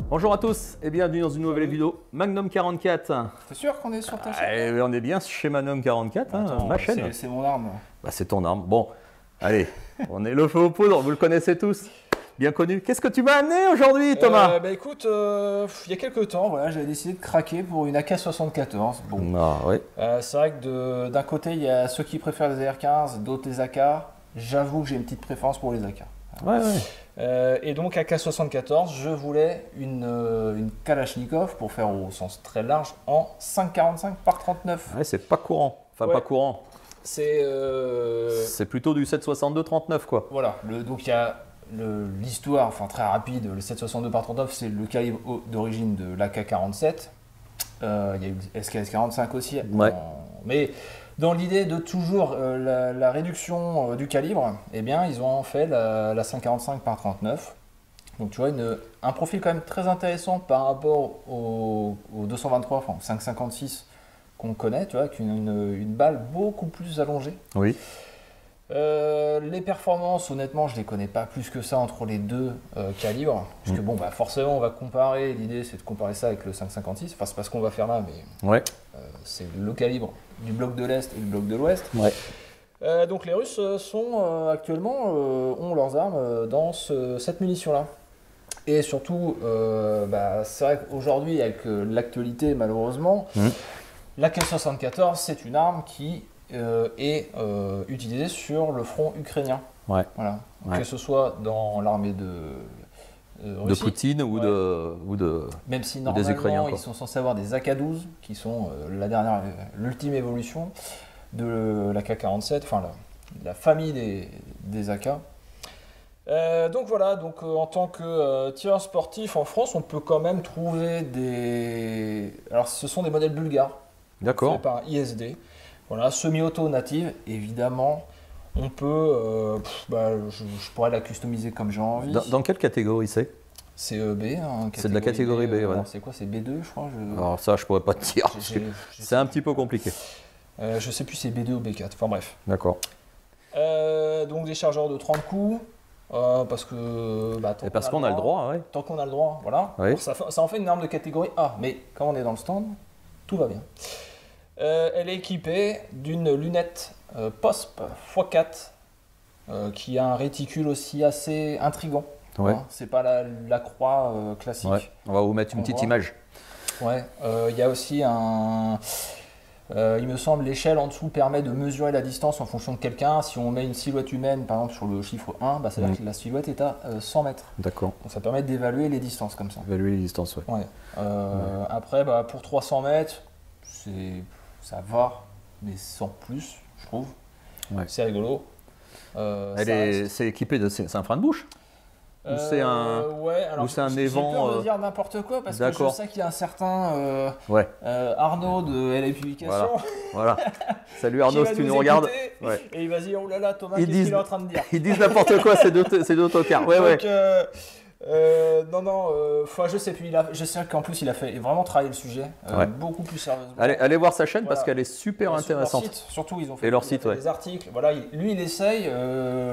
Bonjour à tous et bienvenue dans une nouvelle vidéo Magnum 44. T'es sûr qu'on est sur ta chaîne? On est bien chez Magnum 44, Attends, ma chaîne. C'est mon arme. Bah, c'est ton arme. Bon, allez, on est le feu aux poudres, vous le connaissez tous, bien connu. Qu'est-ce que tu m'as amené aujourd'hui, Thomas? Bah écoute, il y a quelques temps, voilà, j'avais décidé de craquer pour une AK-74. Bon, Ah, oui. c'est vrai que d'un côté, il y a ceux qui préfèrent les AR-15, d'autres les AK. J'avoue que j'ai une petite préférence pour les AK. Ouais, ouais. Et donc AK-74, je voulais une Kalachnikov pour faire au sens très large en 5,45 par 39. Ouais, c'est pas courant. Enfin, Ouais. pas courant. C'est C'est plutôt du 7,62-39, quoi. voilà, donc il y a l'histoire, enfin très rapide, le 7,62 par 39, c'est le calibre d'origine de l'AK-47. Il y a eu le SKS-45 aussi. Ouais. Mais dans l'idée de toujours la réduction du calibre, eh bien, ils ont fait la 5,45 par 39. Donc tu vois, un profil quand même très intéressant par rapport au 223, enfin au 5,56 qu'on connaît, tu vois, avec une balle beaucoup plus allongée. Oui. Les performances, honnêtement, je les connais pas plus que ça entre les deux calibres. Parce que bon, bah, forcément, on va comparer. L'idée, c'est de comparer ça avec le 5,56. Enfin, c'est pas ce qu'on va faire là, mais Ouais. c'est le calibre du bloc de l'Est et du bloc de l'Ouest. Ouais. Donc les Russes sont actuellement ont leurs armes dans cette munition-là. Et surtout, bah, c'est vrai qu'aujourd'hui, avec l'actualité, malheureusement, l'AK-74, c'est une arme qui est utilisée sur le front ukrainien. Ouais. Voilà. Ouais. Que ce soit dans l'armée de De Russie, Poutine ou de. même si des normalement Ukrainiens, quoi. ils sont censés avoir des AK-12 qui sont l'ultime évolution de l'AK-47, enfin la famille des AK. Donc voilà, en tant que tireur sportif en France, on peut quand même trouver des. Alors ce sont des modèles bulgares, D'accord. faits par ISD. Voilà, semi-auto native, évidemment. On peut, je pourrais la customiser comme j'ai envie. Dans quelle catégorie c'est? C'est B. Hein, C'est de la catégorie B, ouais. alors, c'est quoi? C'est B2, je crois. Alors ça, je pourrais pas te dire. Parce que c'est un petit peu compliqué. Je sais plus si c'est B2 ou B4. Enfin bref. D'accord. Donc des chargeurs de 30 coups. Parce que. Bah, Et parce qu'on a le droit, ouais. Tant qu'on a le droit, voilà. Oui. Alors, ça en fait une arme de catégorie A. Mais quand on est dans le stand, tout va bien. Elle est équipée d'une lunette POSP x4 qui a un réticule aussi assez intriguant. Ouais. Hein, c'est pas la croix classique. Ouais. On va vous mettre une On petite voit. image. Ouais. Il y a aussi il me semble l'échelle en dessous permet de mesurer la distance en fonction de quelqu'un. Si on met une silhouette humaine, par exemple sur le chiffre 1, bah, c'est-à-dire que la silhouette est à 100 mètres. D'accord. Donc ça permet d'évaluer les distances comme ça. Évaluer les distances, ouais. Ouais. Après, bah, pour 300 mètres, ça va, mais sans plus, je trouve. Ouais. C'est rigolo. C'est équipé de. C'est un frein de bouche? Ou c'est un. Ouais, alors ou c'est un j'ai évent, peur de dire n'importe quoi parce que je d'accord. sais qu'il y a un certain Ouais. Arnaud de LA Publication Voilà. Salut qui Arnaud, va si tu nous écouter regardes. Ouais. et il va se dire oh là là Thomas, Ils qu'est-ce qu'il est en train de dire? Ils disent n'importe quoi, c'est d'autocar. Ouais, ouais. Donc, non, je sais plus. Je sais qu'en plus il a fait vraiment travailler le sujet Ouais. beaucoup plus sérieusement. Allez voir sa chaîne parce Voilà. qu'elle est super Sur leur intéressante. site, surtout, ils ont fait, Et leur ils ont site, fait ouais. des articles. Voilà, lui, il essaye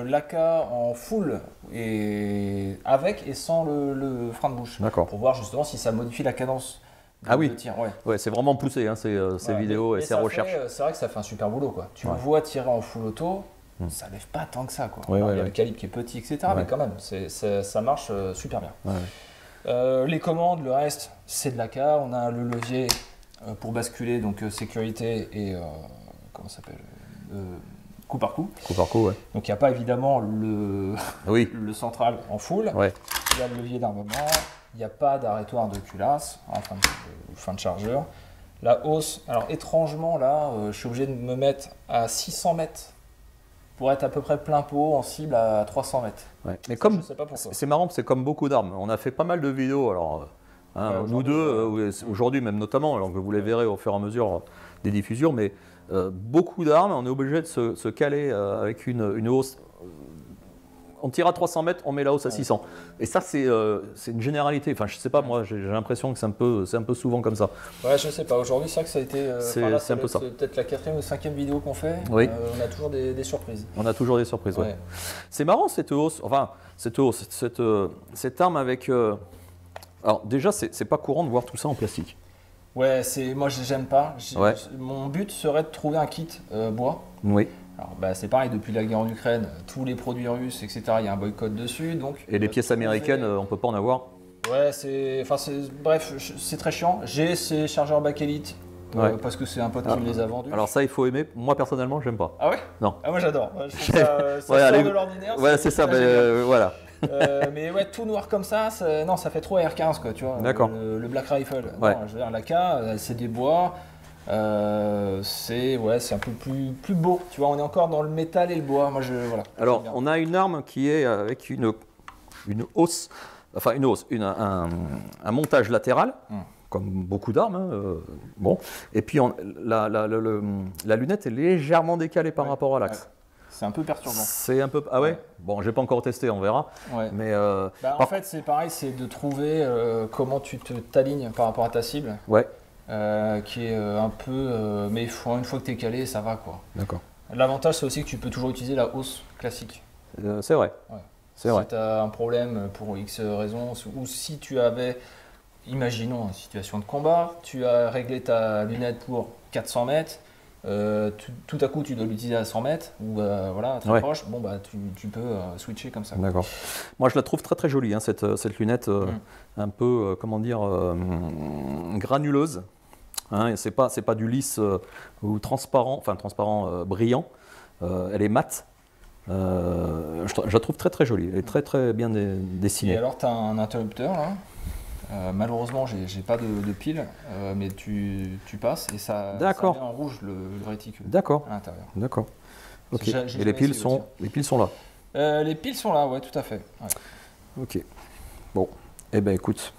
l'AK en full et avec et sans le frein de bouche. D'accord. Pour voir justement si ça modifie la cadence Ah oui. de tir. Ouais. Ouais, c'est vraiment poussé, hein, ces Voilà. vidéos et Mais ces ça recherches. c'est vrai que ça fait un super boulot, quoi. Tu Ouais. le vois tirer en full auto, ça lève pas tant que ça, quoi. Ouais, Alors, ouais, il y a ouais. le calibre qui est petit, etc. Ouais. Mais quand même, ça marche super bien. Ouais, Les commandes, le reste, c'est de l'AK. On a le levier pour basculer, donc sécurité et comment ça s'appelle, coup par coup. Coup par coup, ouais. Donc il n'y a pas évidemment le Oui. central en full. Ouais. Il y a le levier d'armement. Il n'y a pas d'arrêtoir de culasse en fin de chargeur. La hausse, alors étrangement là, je suis obligé de me mettre à 600 mètres pour être à peu près plein pot en cible à 300 mètres. Ouais. Mais Ça, comme je sais pas pourquoi. c'est marrant, c'est comme beaucoup d'armes. On a fait pas mal de vidéos, alors Ouais, nous aujourd'hui, deux, aujourd'hui même notamment, alors que vous les verrez au fur et à mesure des diffusions, mais beaucoup d'armes, on est obligé de se caler avec une hausse. On tire à 300 mètres, on met la hausse à 600. Et ça, c'est une généralité. Enfin, je sais pas, moi, j'ai l'impression que c'est un peu souvent comme ça. Ouais, je sais pas. Aujourd'hui, c'est vrai que ça a été. C'est un peu ça. C'est peut-être la 4e ou 5e vidéo qu'on fait. Oui. On a toujours des surprises. On a toujours des surprises, ouais. Ouais. C'est marrant cette hausse, enfin, cette arme avec Alors déjà, c'est pas courant de voir tout ça en plastique. Ouais, moi j'aime pas. Ouais. Mon but serait de trouver un kit bois. Oui. Alors bah, c'est pareil, depuis la guerre en Ukraine, tous les produits russes, etc., il y a un boycott dessus. Donc, Et les pièces américaines, on peut pas en avoir. Ouais, bref, c'est très chiant. J'ai ces chargeurs bakélite Ouais. parce que c'est un pote qui me les a vendus. Alors ça, il faut aimer. Moi, personnellement, j'aime pas. Ah ouais? Non. Ah moi j'adore. Je trouve ça Ouais, sort allez, de l'ordinaire. Ouais, c'est ça. très Mais, génial. voilà. Mais ouais, tout noir comme ça, non, ça fait trop R15 quoi, tu vois. D'accord. Le Black Rifle. Ouais. Non, je veux dire, l'AK, c'est des bois. C'est un peu plus beau. Tu vois, on est encore dans le métal et le bois. Moi, voilà. Alors, J'aime bien. on a une arme qui est avec une hausse, enfin une hausse, un montage latéral, comme beaucoup d'armes. Hein, bon. Et puis la lunette est légèrement décalée par rapport à l'axe. Ouais. C'est un peu perturbant. C'est un peu. Ah ouais. Ouais. Bon, j'ai pas encore testé, on verra. Ouais. Mais En fait, c'est pareil, c'est de trouver comment tu t'alignes par rapport à ta cible. ouais. Qui est un peu. Mais une fois que tu es calé, ça va quoi. D'accord. L'avantage, c'est aussi que tu peux toujours utiliser la hausse classique. C'est vrai. Ouais. C'est vrai. Si tu as un problème pour X raisons, ou si tu avais, imaginons une situation de combat, tu as réglé ta lunette pour 400 mètres, tout à coup tu dois l'utiliser à 100 mètres, ou voilà, très Ouais. proche, bon bah tu peux switcher comme ça. D'accord. Moi, je la trouve très très jolie, hein, cette lunette, un peu, comment dire, granuleuse. Hein, c'est pas du lisse ou transparent, enfin transparent brillant. Elle est mate. Je la trouve très très jolie. Elle est très très bien dessinée. Et alors tu as un interrupteur là. Malheureusement, j'ai pas de pile, mais tu passes et ça met en rouge le réticule D'accord. à l'intérieur. D'accord. Ok. J'ai Et jamais les piles essayé sont là. Les piles sont là, ouais, tout à fait. Ouais. Ok. Bon. Eh ben écoute,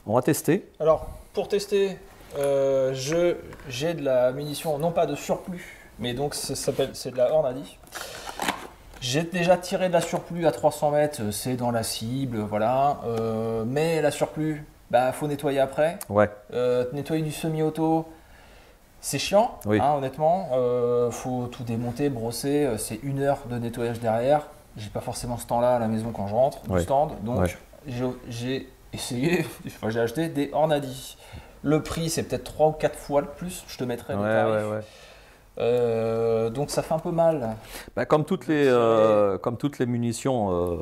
on va tester. Alors, pour tester, j'ai de la munition, non pas de surplus, mais donc c'est de la Hornady. J'ai déjà tiré de la surplus à 300 mètres, c'est dans la cible, voilà. Mais la surplus, faut nettoyer après. Ouais. Nettoyer du semi-auto, c'est chiant, Oui. hein, honnêtement. Faut tout démonter, brosser, c'est 1 heure de nettoyage derrière. J'ai pas forcément ce temps-là à la maison quand je rentre du stand, donc j'ai essayé, j'ai acheté des Hornady. Le prix, c'est peut-être 3 ou 4 fois le plus, je te mettrai les tarifs. Donc ça fait un peu mal. Comme toutes les munitions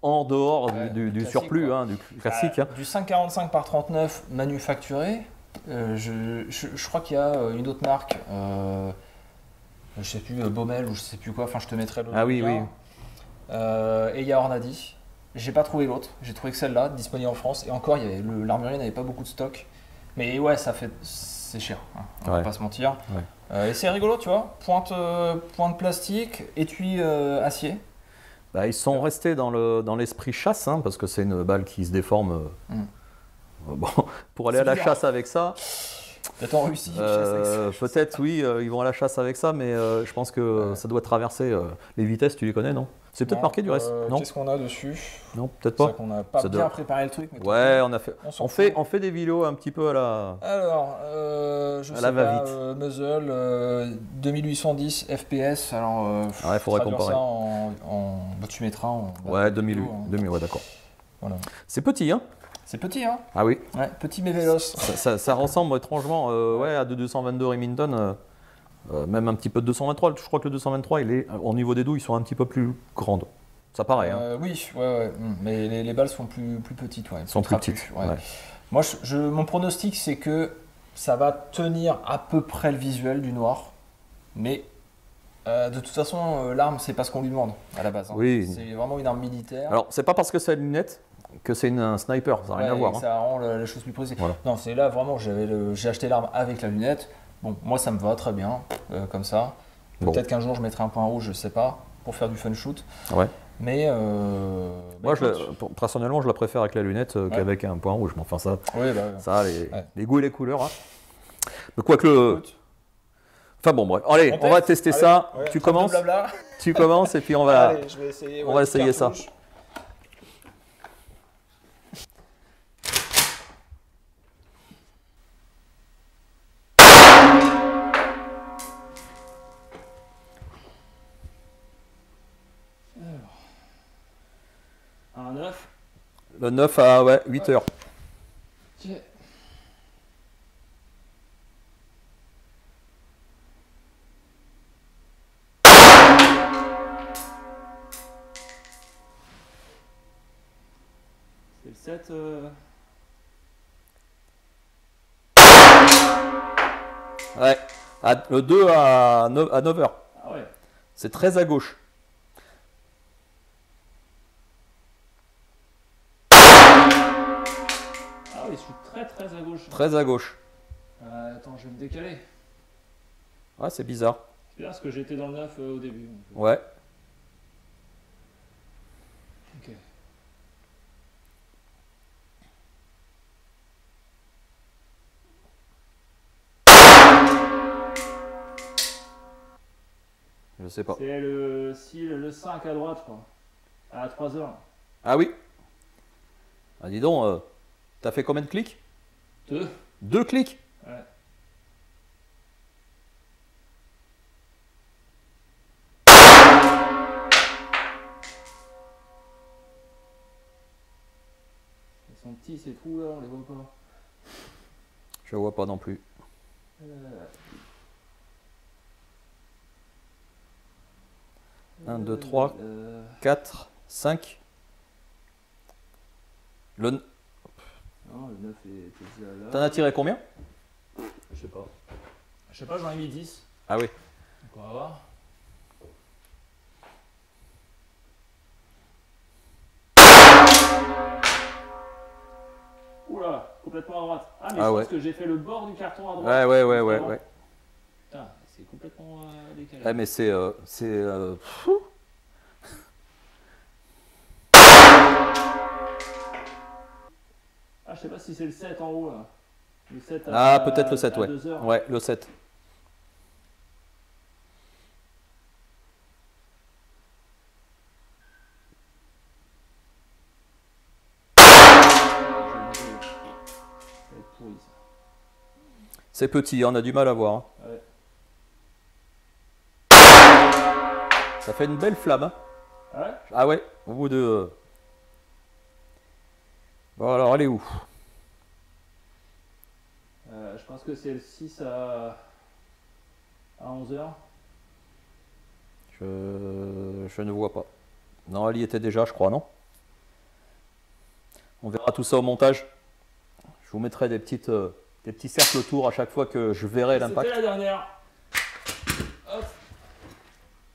en dehors du surplus, hein, du classique. Hein. Du 5,45 par 39 manufacturé, je crois qu'il y a une autre marque, je sais plus, Baumel ou je sais plus quoi, enfin je te mettrai le Ah oui, lien. oui. Et il y a Hornady. J'ai pas trouvé l'autre, j'ai trouvé que celle-là, disponible en France. Et encore, l'armurier n'avait pas beaucoup de stock. Mais ouais, c'est cher, hein, on va pas se mentir. Ouais. Et c'est rigolo, tu vois, pointe plastique, étui acier. Ils sont restés dans l'esprit chasse, hein, parce que c'est une balle qui se déforme. Bon, pour aller à la chasse avec ça, peut-être en Russie. peut-être oui, ils vont à la chasse avec ça, mais je pense que ça doit traverser les vitesses, tu les connais, non? C'est peut-être marqué du reste, non? Qu'est-ce qu'on a dessus? Non, peut-être C'est pas. vrai qu'on n'a pas Ça bien doit- préparé le truc. Mais Ouais, on on fait des vidéos un petit peu à la. Alors, je À sais la pas, va-vite. Muzzle, 2810 FPS. Alors, Ouais, faudrait traduire comparer. ça tu mettras en. Ouais, 2000, vidéo, hein. 2000, ouais, d'accord. Voilà. C'est petit, hein? C'est petit, hein? Ah oui. Ouais, petit mais véloce. Ça ressemble étrangement à de 222 Remington, même un petit peu de 223. Je crois que le 223, au niveau des douilles, ils sont un petit peu plus grandes. Ça paraît. Hein. Oui, ouais. Mais les balles sont plus petites, ouais. Elles sont plus trapues, petites. ouais. Ouais. Moi, mon pronostic, c'est que ça va tenir à peu près le visuel du noir. Mais de toute façon, l'arme, c'est pas ce qu'on lui demande à la base. Hein. Oui. C'est vraiment une arme militaire. Alors, c'est pas parce que c'est une lunette que c'est un sniper, ça n'a rien à voir. Hein. Ça rend la chose plus précise. Voilà. Non, c'est là vraiment, j'ai acheté l'arme avec la lunette. Bon, moi, ça me va très bien, comme ça. Peut-être qu'un jour, je mettrai un point rouge, je sais pas, pour faire du fun shoot. Ouais. Mais Moi, personnellement, je la préfère avec la lunette qu'avec un point rouge. Mais enfin, ça, les goûts et les couleurs. Hein. Mais quoique. Enfin bon, bref. Allez, on va tester ça. Ouais, tu commences. Blabla. Tu commences et puis on va. Allez, je vais essayer. On va essayer ça. Un 9. Le 9 à ouais, 8 heures. Ok. C'est le 7. Ouais, le 2 à 9 heures. Ah ouais. C'est très à gauche. Ah oui, je suis très à gauche. Très à gauche. Attends, je vais me décaler. Ouais, c'est bizarre. C'est bien parce que j'étais dans le 9 au début. Ouais. Ok. Je sais pas. C'est le 5 à droite, je crois. À 3 heures. Ah oui. Ah, dis donc, t'as fait combien de clics? 2. 2 clics? Ouais. Ils sont petits ces trous là, on les voit pas. Je vois pas non plus. 1, 2, 3, 4, 5. Non, le 9 est déjà là. T'en as tiré combien? Je sais pas. Je sais pas, j'en ai mis 10. Ah oui. Donc on va voir. Oula, complètement à droite. Ah, mais Ah je ouais. pense que j'ai fait le bord du carton à droite. Ouais. Putain, c'est complètement décalé. Ouais, mais c'est. Ah, je sais pas si c'est le 7 en haut là. Le 7 Ah, peut-être le 7, à ouais. 2 heures. Ouais, le 7. Ça va être pourri ça. C'est petit, on a du mal à voir. Hein. Ouais. Ça fait une belle flamme. Hein. Ah ouais. Ah ouais, au bout de. Bon, alors, elle est où? Je pense que c'est le 6 à 11 heures. Je ne vois pas. Non, elle y était déjà, je crois, non? On verra tout ça au montage. Je vous mettrai des petits cercles autour à chaque fois que je verrai l'impact. C'était la dernière. Hop.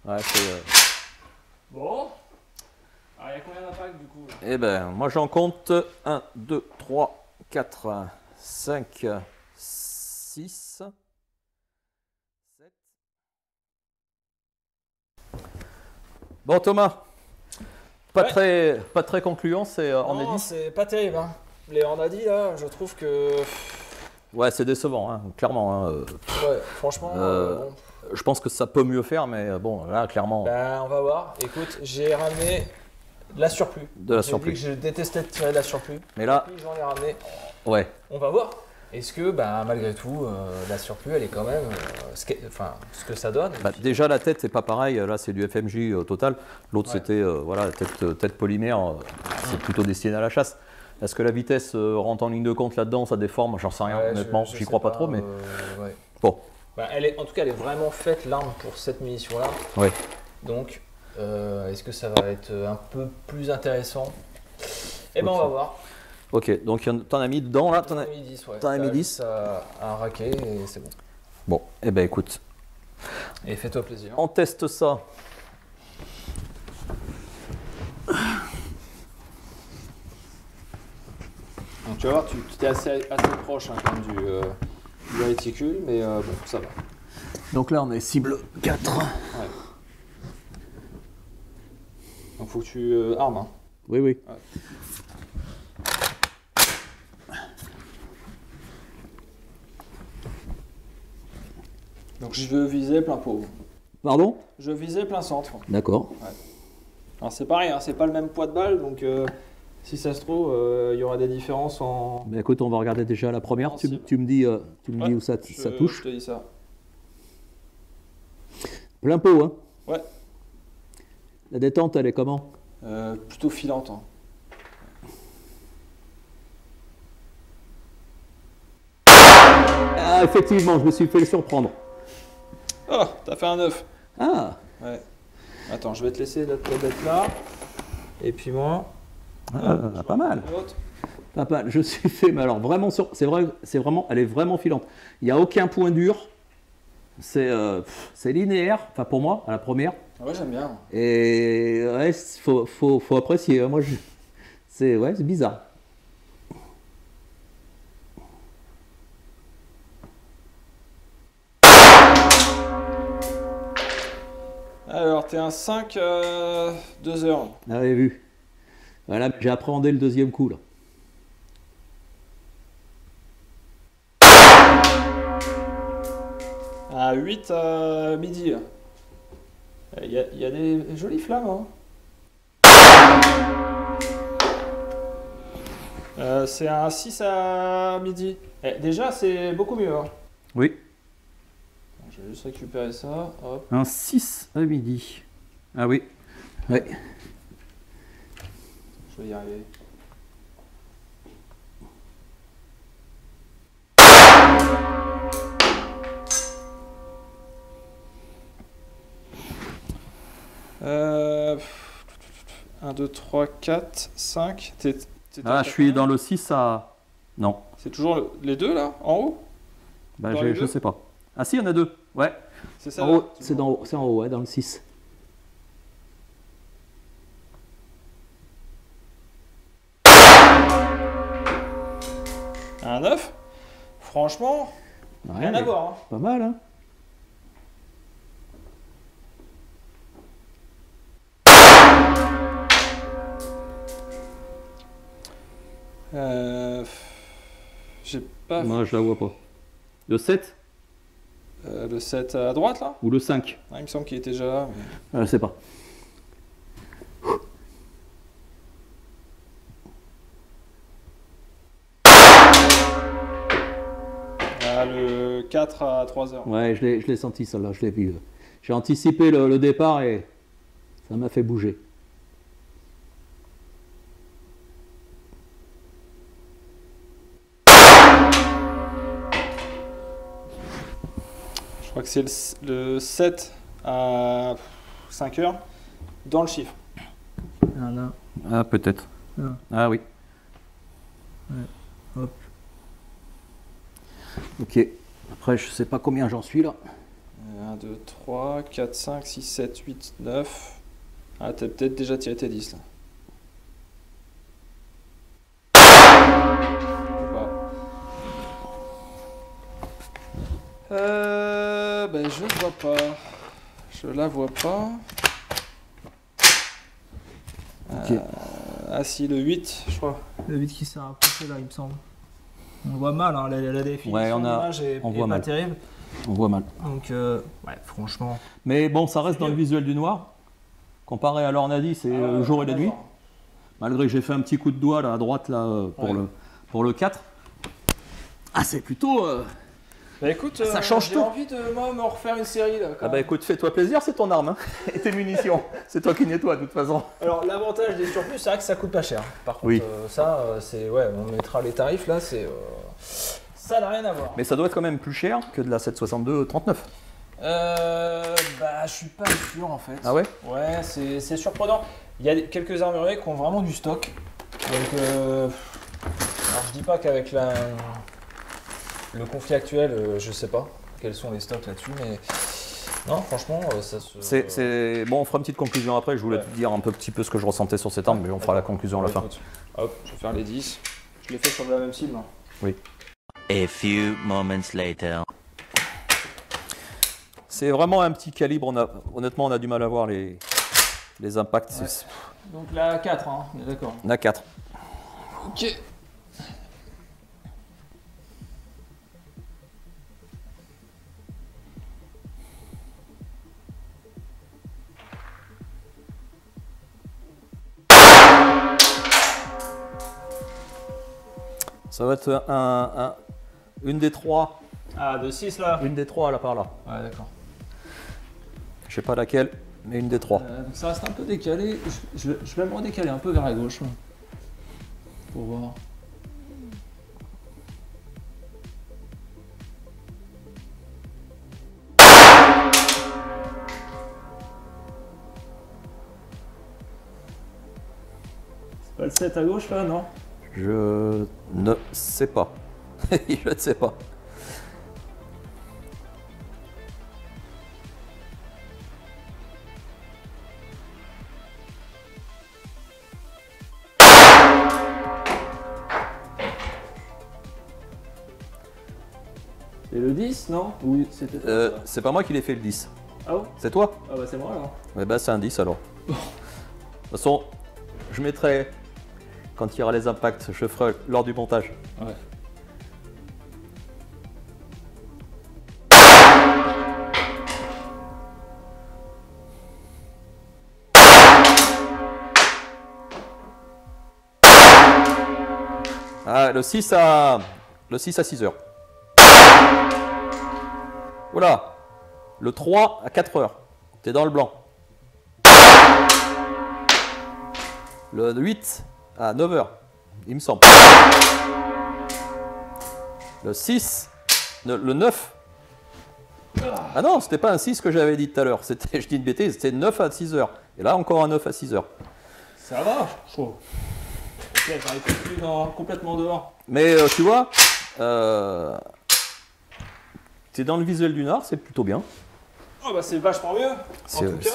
Ouais, c'est. Bon. Alors, il y a combien d'impacts du coup là? Eh ben, moi j'en compte 1, 2, 3, 4, 5, 6, 7. Bon, Thomas, Ouais. pas très concluant, c'est on est Non, 10. c'est pas terrible. Hein. Les on a dit là, je trouve que. Ouais, c'est décevant, hein, clairement. Hein, Ouais, franchement. Bon. je pense que ça peut mieux faire, mais bon, là, clairement, Ben, on va voir. Écoute, j'ai ramené de la surplus. de la J'ai dit surplus. que je détestais de tirer de la surplus. Mais là, Puis j'en ai ramené. ouais, On va voir. Est-ce que, ben, malgré tout, la surplus, elle est quand même ce que ça donne. bah, déjà la tête, c'est pas pareil. Là, c'est du FMJ total. L'autre, Ouais. c'était voilà, tête polymère. C'est plutôt destiné à la chasse. Est-ce que la vitesse rentre en ligne de compte là-dedans, ça déforme? J'en sais rien, Ouais, honnêtement. je J'y sais crois pas trop, mais ouais. bon, Ben, en tout cas, elle est vraiment faite, l'arme, pour cette munition-là. ouais. Donc, est-ce que ça va être un peu plus intéressant? Eh ben, on va voir. Ok, donc t'en as mis dedans là. J'en ai mis 10, ouais. t'en as mis T'as 10. juste à raquer et c'est bon. Bon, eh ben écoute, Et fais-toi plaisir. on teste ça. Donc, tu vas voir, tu es assez proche hein, quand même du réticule, mais bon, ça va. Donc là, on est cible 4. Ouais. Donc, faut que tu armes. Hein. Oui, oui. Ouais. Donc, je veux viser plein pot. Pardon? Je visais plein centre. D'accord. Alors, c'est pareil, hein, c'est pas le même poids de balle, donc si ça se trouve, il y aura des différences en. Ben écoute, on va regarder déjà la première. Tu me dis, Ouais, où ça touche. Je te dis ça. Plein pot, hein? Ouais. La détente, elle est comment? Plutôt filante. Hein. Ah, effectivement, je me suis fait surprendre. Oh, t'as fait un 9. Ah, Ouais. Attends, je vais te laisser la bête là. Et puis moi. pas mal. L'autre. Pas mal. Je suis fait, mais alors vraiment, c'est vrai, c'est vraiment, elle est vraiment filante. Il n'y a aucun point dur. C'est linéaire, enfin pour moi, à la première. Ah ouais, j'aime bien. Et ouais, faut apprécier. Moi, c'est bizarre. Alors, t'es un 5, 2 heures. Vous avez vu. Voilà, j'ai appréhendé le deuxième coup là. À 8 à midi. Il y a des jolies flammes. Hein. C'est un 6 à midi. Déjà, c'est beaucoup mieux. Hein. Oui. Je vais juste récupérer ça. Hop. Un 6 à midi. Ah oui. Ouais. Je vais y arriver. Euh... 1, 2, 3, 4, 5. Ah, je suis dans le 6 à... Non. C'est toujours les deux là, en haut? Bah, Dans les je deux sais pas. Ah si, il y en a deux. Ouais. C'est ça En là haut, c'est en haut, ouais, dans le 6. Un 9? Franchement, Ouais, rien à voir. Hein. Pas mal, hein. J'ai pas. Moi, je la vois pas. Le 7 Le 7 à droite là? ou le 5? Ah, il me semble qu'il était déjà là. Mais... Je sais pas. Ah, le 4 à 3 heures. Ouais, je l'ai senti, celle-là, je l'ai vu. J'ai anticipé le départ et ça m'a fait bouger. Je crois que c'est le 7 à 5 heures dans le chiffre. Voilà. Ah, peut-être. Ah. Ah oui. Ouais. Hop. Ok. Après, je sais pas combien j'en suis là. 1, 2, 3, 4, 5, 6, 7, 8, 9. Ah, t'as peut-être déjà tiré tes 10 là. Ben je ne vois pas. Je la vois pas. Ok. Ah si, le 8, je crois. Le 8 qui s'est rapproché là, il me semble. On voit mal, hein, la définition Ouais, de l'image est on voit pas mal. terrible. On voit mal. Donc, ouais, franchement. Mais bon, ça reste dans le visuel du noir. Comparé à l'Ornadi, c'est le jour et la nuit. Malgré que j'ai fait un petit coup de doigt là à droite là pour le 4. Ah, c'est plutôt. Bah écoute, ça change j'ai tout. envie de moi me refaire une série là. Ah bah écoute, fais-toi plaisir, c'est ton arme hein. Et tes munitions. C'est toi qui nettoies de toute façon. Alors l'avantage des surplus, c'est vrai que ça coûte pas cher. Par contre, Oui. ça, c'est ouais, on mettra les tarifs là, c'est ça n'a rien à voir. Mais ça doit être quand même plus cher que de la 762-39. Bah je suis pas sûr en fait. Ah ouais? Ouais, c'est surprenant. Il y a quelques armuriers qui ont vraiment du stock. Donc, alors je dis pas qu'avec le conflit actuel, je sais pas quels sont les stocks là-dessus, mais non, franchement, ça se. Bon, on fera une petite conclusion après. Je voulais te dire un petit peu ce que je ressentais sur cette arme, mais on fera la conclusion à la fin. Hop, je vais faire les 10. Je l'ai fait sur la même cible. Hein. Oui. A few moments later. C'est vraiment un petit calibre. Honnêtement, on a du mal à voir les impacts. Ouais. Donc la 4, hein, on est d'accord. La 4. Ok. Ça va être une des trois. Ah, de 6 là. Une des trois là par là. Ouais, d'accord. Je sais pas laquelle, mais une des trois. Donc ça reste un peu décalé. Je vais me redécaler un peu vers la gauche. Là, pour voir. le 7 à gauche là, non? Je ne sais pas. Je ne sais pas. C'est le 10, non? Oui, c'était ça. C'est pas moi qui l'ai fait le 10. Ah bon? C'est toi? Ah bah c'est moi alors. Eh ben c'est un 10 alors. De toute façon, je mettrai, quand il y aura les impacts, je ferai lors du montage. Ouais. Ah, le 6 à 6 heures. Voilà. Le 3 à 4 heures. T'es dans le blanc. Le 8 à 9 heures. Il me semble. Le 6. Le 9. Ah non, c'était pas un 6 que j'avais dit tout à l'heure. C'était, je dis une bêtise, c'était 9 à 6 heures. Et là, encore un 9 à 6 heures. Ça va, je trouve. Ok, j'arrive plus complètement dehors. Mais tu vois, t'es dans le visuel du Nord, c'est plutôt bien. Oh bah c'est vachement mieux.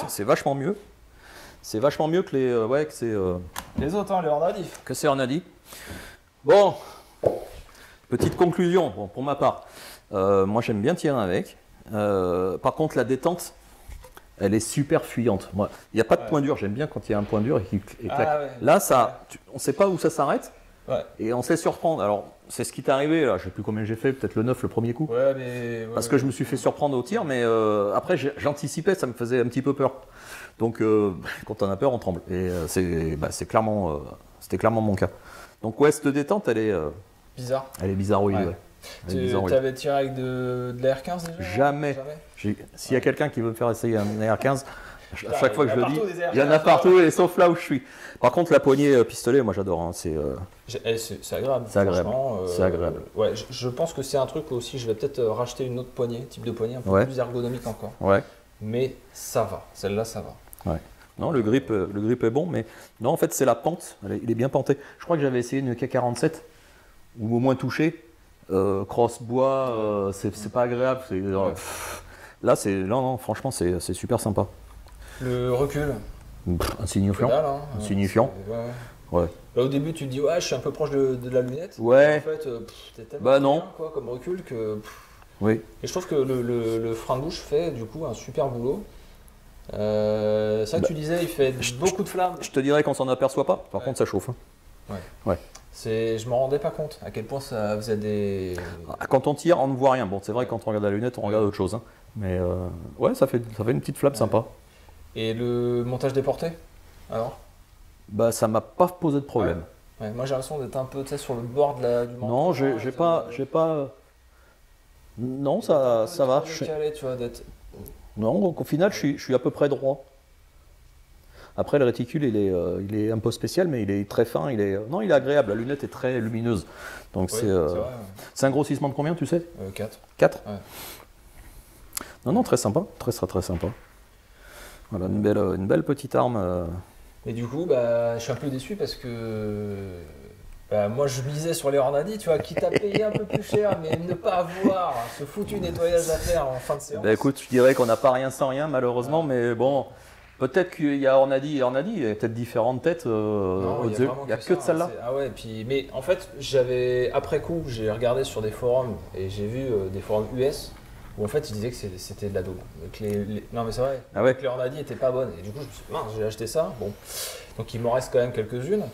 C'est vachement mieux. C'est vachement mieux que les, ouais, Les autres, hein, les Hornadif. que c'est Hornady. Bon, petite conclusion, bon, pour ma part. Moi, j'aime bien tirer avec. Par contre, la détente, elle est super fuyante. Moi, il n'y a pas de point dur. J'aime bien quand il y a un point dur et qu'il claque. Ah ouais. Là, on ne sait pas où ça s'arrête. Ouais. Et on sait surprendre. Alors, c'est ce qui t'est arrivé là. Je ne sais plus combien j'ai fait, peut-être le 9 le premier coup. Ouais, mais. Parce que je me suis fait surprendre au tir, mais après j'anticipais, ça me faisait un petit peu peur. Donc quand on a peur, on tremble. Et c'était clairement mon cas. Donc ouais, cette détente, elle est Bizarre. bizarroïde. Ouais. Ouais. Elle est bizarroïde. Tu avais tiré avec de la R15 déjà? Jamais. S'il y a quelqu'un qui veut me faire essayer un AR-15, à chaque fois que je le dis, il il y en a partout, et sauf là où je suis. Par contre, la poignée pistolet, moi j'adore. Hein, c'est agréable. C'est agréable. C'est agréable. Ouais, je pense que c'est un truc aussi. Je vais peut-être racheter une autre poignée, type de poignée un peu Ouais. plus ergonomique encore. Ouais. Mais ça va. Celle-là, ça va. Ouais. Non, le grip est bon, mais non, en fait, c'est la pente. Il est bien penté. Je crois que j'avais essayé une K47, ou au moins touché. Cross bois, c'est pas agréable. Là, non, franchement, c'est super sympa. Le recul. Insignifiant. Que dalle, hein. Insignifiant. Ouais. Là, au début, tu te dis, ouais, je suis un peu proche de la lunette. Ouais. En fait, t'es tellement Bah non. bien, quoi, comme recul que. Oui. Et je trouve que le frein de bouche fait du coup un super boulot. C'est vrai que tu disais, il fait beaucoup de flammes. Je te dirais qu'on s'en aperçoit pas. Par Ouais. contre, ça chauffe. Hein. Ouais. Je m'en rendais pas compte à quel point ça faisait des. Quand on tire, on ne voit rien. Bon, c'est vrai que quand on regarde la lunette, on regarde autre chose. Hein. Mais ouais, ça fait une petite flamme sympa. Et le montage déporté, alors? Bah, ça m'a pas posé de problème. Ouais, moi, j'ai l'impression d'être un peu sur le bord du menton. Non, j'ai pas. Non, ça va. Décalé, tu vois, d'être. Non, donc au final, je suis à peu près droit. Après, le réticule, il est un peu spécial, mais il est très fin. Non, il est agréable. La lunette est très lumineuse. Donc Oui, c'est un grossissement de combien, tu sais? 4. 4. Ouais. Non, très sympa. Très sympa. Voilà, une belle petite arme. Et du coup, bah, je suis un peu déçu parce que bah, moi, je misais sur les Hornady, tu vois, quitte à payer un peu plus cher, mais ne pas avoir ce foutu nettoyage à faire en fin de séance. Bah, écoute, je dirais qu'on n'a pas rien sans rien, malheureusement, mais bon, peut-être qu'il y a Hornady et Hornady, il y a peut-être différentes têtes. Non, il y a que de celle-là. Ah ouais, mais en fait, après coup, j'ai regardé sur des forums et j'ai vu des forums US où en fait ils disaient que c'était de la daube. Non mais c'est vrai, Ah ouais. que les Hornady n'étaient pas bonnes. Et du coup, je me suis dit, mince, j'ai acheté ça. Bon, donc il m'en reste quand même quelques-unes.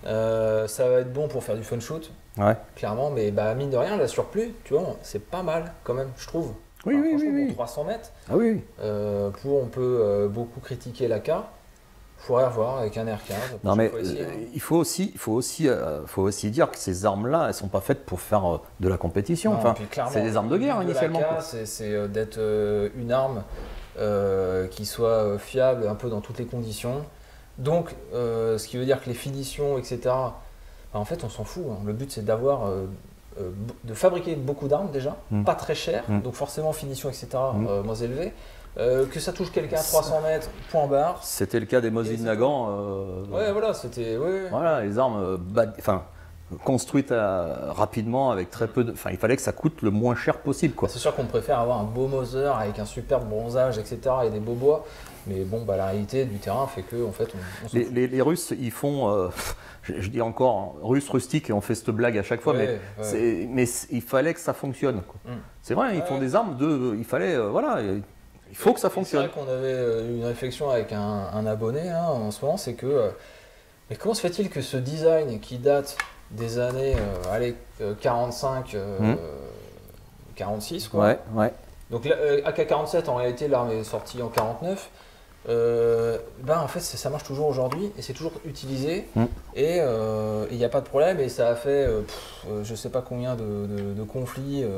Ça va être bon pour faire du fun shoot, Ouais. clairement, mais bah, mine de rien, la surplus, tu vois, c'est pas mal quand même, je trouve. Oui, oui, franchement, oui, oui. pour 300 mètres, Ah oui. on peut beaucoup critiquer l'AK. Faudrait revoir avec un R15. Non mais essayer, il faut aussi dire que ces armes-là, elles sont pas faites pour faire de la compétition. Non, enfin, puis clairement, c'est des armes de guerre le but initialement. l'AK, quoi. c'est d'être une arme qui soit fiable un peu dans toutes les conditions. Donc, ce qui veut dire que les finitions, etc. bah, en fait, on s'en fout. Hein. Le but, c'est d'avoir de fabriquer beaucoup d'armes déjà, pas très chères, donc forcément finition, etc. Moins élevée. Que ça touche quelqu'un à 300 mètres, point barre. C'était le cas des Mosin Nagant. Ouais, voilà, c'était. Ouais. Voilà, les armes construites rapidement avec très peu de. Enfin, il fallait que ça coûte le moins cher possible, quoi. C'est sûr qu'on préfère avoir un beau Mauser avec un superbe bronzage, etc. et des beaux bois. Mais bon, bah, la réalité du terrain fait que en fait, on s'en fout. Les Russes, ils font, je dis encore, Russes rustiques, et on fait cette blague à chaque fois, Ouais, mais il fallait que ça fonctionne, quoi. C'est vrai, ils font des armes il fallait, voilà, il faut que ça fonctionne. C'est vrai qu'on avait une réflexion avec un abonné hein, en ce moment, c'est que mais comment se fait-il que ce design qui date des années 45, 46 quoi. Ouais. Donc AK-47 en réalité l'arme est sortie en 49. En fait ça marche toujours aujourd'hui et c'est toujours utilisé et il n'y a pas de problème et ça a fait je sais pas combien de conflits et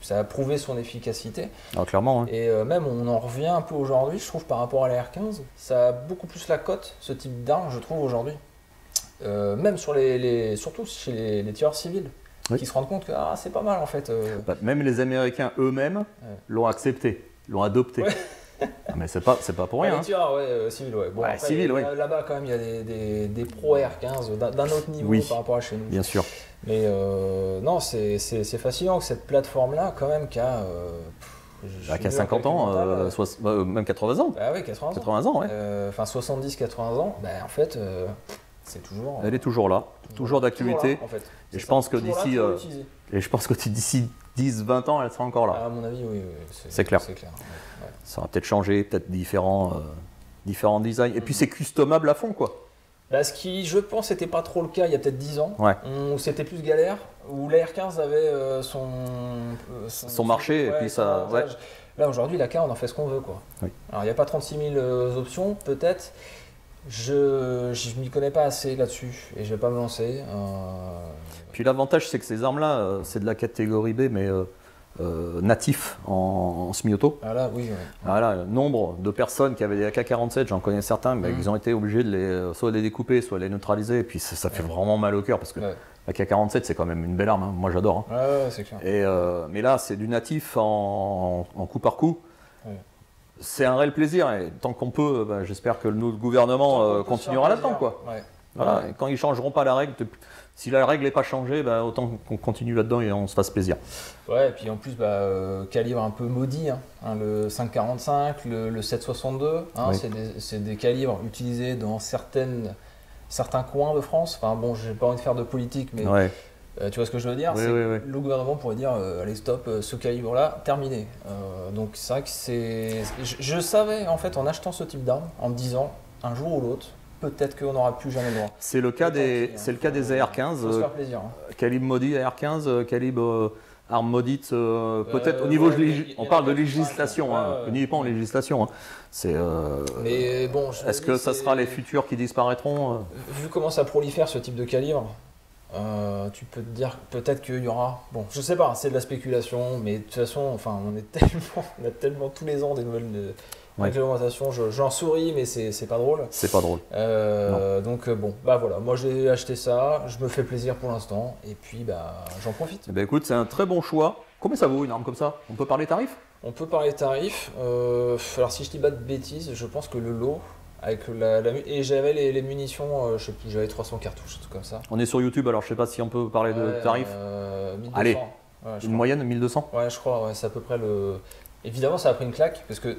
ça a prouvé son efficacité. Alors, clairement. Hein. Et même on en revient un peu aujourd'hui je trouve par rapport à la R15, ça a beaucoup plus la cote ce type d'arme je trouve aujourd'hui. Même sur surtout chez les tireurs civils. Qui se rendent compte que c'est pas mal en fait. Même les Américains eux-mêmes l'ont accepté, l'ont adopté. Ouais. Mais c'est pas pour rien. Les tireurs civils, ouais. Bon, après, civil, là-bas quand même il y a des pros R15 d'un autre niveau par rapport à chez nous. Bien sûr. Mais non, c'est fascinant que cette plateforme-là quand même qui a... qui a 50 ans, même 80 ans. Bah oui, 80 ans. 80 ans, ouais. Enfin 70-80 ans, en fait... c'est toujours. Elle est toujours là, toujours d'actualité. En fait. Et je pense que d'ici 10-20 ans, elle sera encore là. À mon avis, oui. C'est clair. Ouais. Ça va peut-être changer, peut-être différents designs. Et puis c'est customable à fond, quoi. Bah, ce qui, je pense, n'était pas trop le cas il y a peut-être 10 ans. Ouais. Où c'était plus galère, où la R15 avait son marché. Et puis ça. Ouais. Là, aujourd'hui, la K, on en fait ce qu'on veut, quoi. Oui. Alors, il n'y a pas 36 000 options, peut-être. Je m'y connais pas assez là-dessus et je vais pas me lancer. Puis l'avantage, c'est que ces armes-là, c'est de la catégorie B, mais natif en semi-auto. Ah là, oui. Ouais. Voilà, le nombre de personnes qui avaient des AK-47, j'en connais certains, mais ils ont été obligés de soit les découper, soit les neutraliser. Et puis ça fait vraiment mal au cœur parce que l'AK-47, c'est quand même une belle arme. Hein. Moi, j'adore. Hein. Ouais, c'est clair. Mais là, c'est du natif en coup par coup. Ouais. C'est un réel plaisir et tant qu'on peut, j'espère que notre gouvernement continuera là-dedans. Quoi. Ouais. Voilà. Et quand ils ne changeront pas la règle, si la règle n'est pas changée, autant qu'on continue là-dedans et on se fasse plaisir. Ouais, et puis en plus, calibre un peu maudit, hein, le 5,45, le 7,62, hein, c'est des calibres utilisés dans certains coins de France. Enfin bon, j'ai pas envie de faire de politique, mais tu vois ce que je veux dire, le gouvernement pourrait dire allez stop, ce calibre-là, terminé. Donc c'est vrai que je savais en fait en achetant ce type d'arme, en me disant un jour ou l'autre, peut-être qu'on n'aura plus jamais le droit. C'est le cas des AR-15. Faut se faire plaisir. Hein. Calibre maudit AR-15, calibre arme maudite, peut-être au niveau, on parle de législation, pas en législation. Hein. Mais bon, est-ce que ça sera les futurs qui disparaîtront Vu comment ça prolifère ce type de calibre, tu peux te dire peut-être qu'il y aura. Bon, je sais pas, c'est de la spéculation, mais de toute façon, enfin, on a tellement tous les ans des nouvelles réglementations. J'en souris, mais c'est pas drôle. C'est pas drôle. Donc bon, voilà, moi j'ai acheté ça, je me fais plaisir pour l'instant, et puis j'en profite. Écoute, c'est un très bon choix. Combien ça vaut une arme comme ça? On peut parler tarifs? On peut parler tarifs. Alors si je dis pas de bêtises, je pense que le lot. Avec et j'avais les munitions, je sais plus, j'avais 300 cartouches, tout comme ça. On est sur YouTube, alors je sais pas si on peut parler de tarifs. 1200. Allez, une moyenne 1200. Ouais, je crois, c'est à peu près le. Évidemment, ça a pris une claque parce que.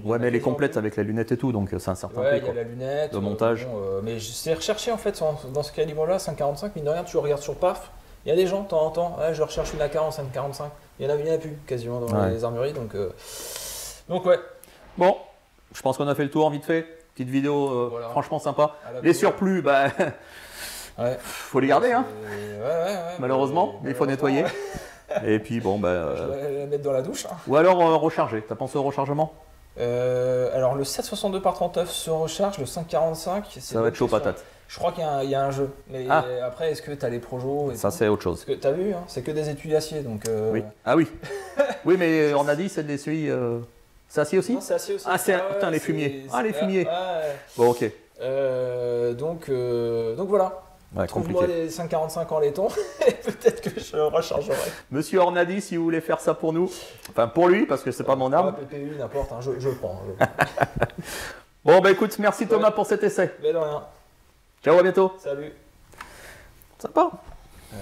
Mais elle est complète avec la lunette et tout, donc c'est un certain prix. Il y a la lunette. Le montage. Mais c'est recherché en fait dans ce calibre-là, 5,45, mine de rien, tu regardes sur PAF. Il y a des gens de temps en temps, je recherche une AK en 5,45. Il y en a plus quasiment dans les armureries, donc ouais. Bon, je pense qu'on a fait le tour vite fait. Petite vidéo franchement sympa. Les surplus, faut les garder, hein. Malheureusement, il faut nettoyer. Et puis bon, je vais la mettre dans la douche. Hein. Ou alors recharger. T'as pensé au rechargement? Alors le 7,62 par 39 se recharge, le 5,45. Ça va être chaud patate. Je crois qu'il y a un jeu. Mais après, est-ce que tu as les projos Ça, c'est autre chose. Parce que tu as vu, hein, c'est que des étuis d'acier. Donc, Oui. Ah oui. Oui, mais on a dit c'est de l'essuie. C'est acier aussi? Non, c'est acier aussi. Putain, les fumiers. Les fumiers. Bon, ok. Donc voilà. Ouais, Trouve-moi compliqué. les 5,45 en laiton et peut-être que je rechargerai. Monsieur Ornadi, si vous voulez faire ça pour nous, enfin pour lui, parce que c'est pas mon arme. PPU, n'importe, hein, je le prends. Bon, bah écoute, merci Thomas pour cet essai. Mais de rien. Ciao, à bientôt. Salut. Sympa. Ouais.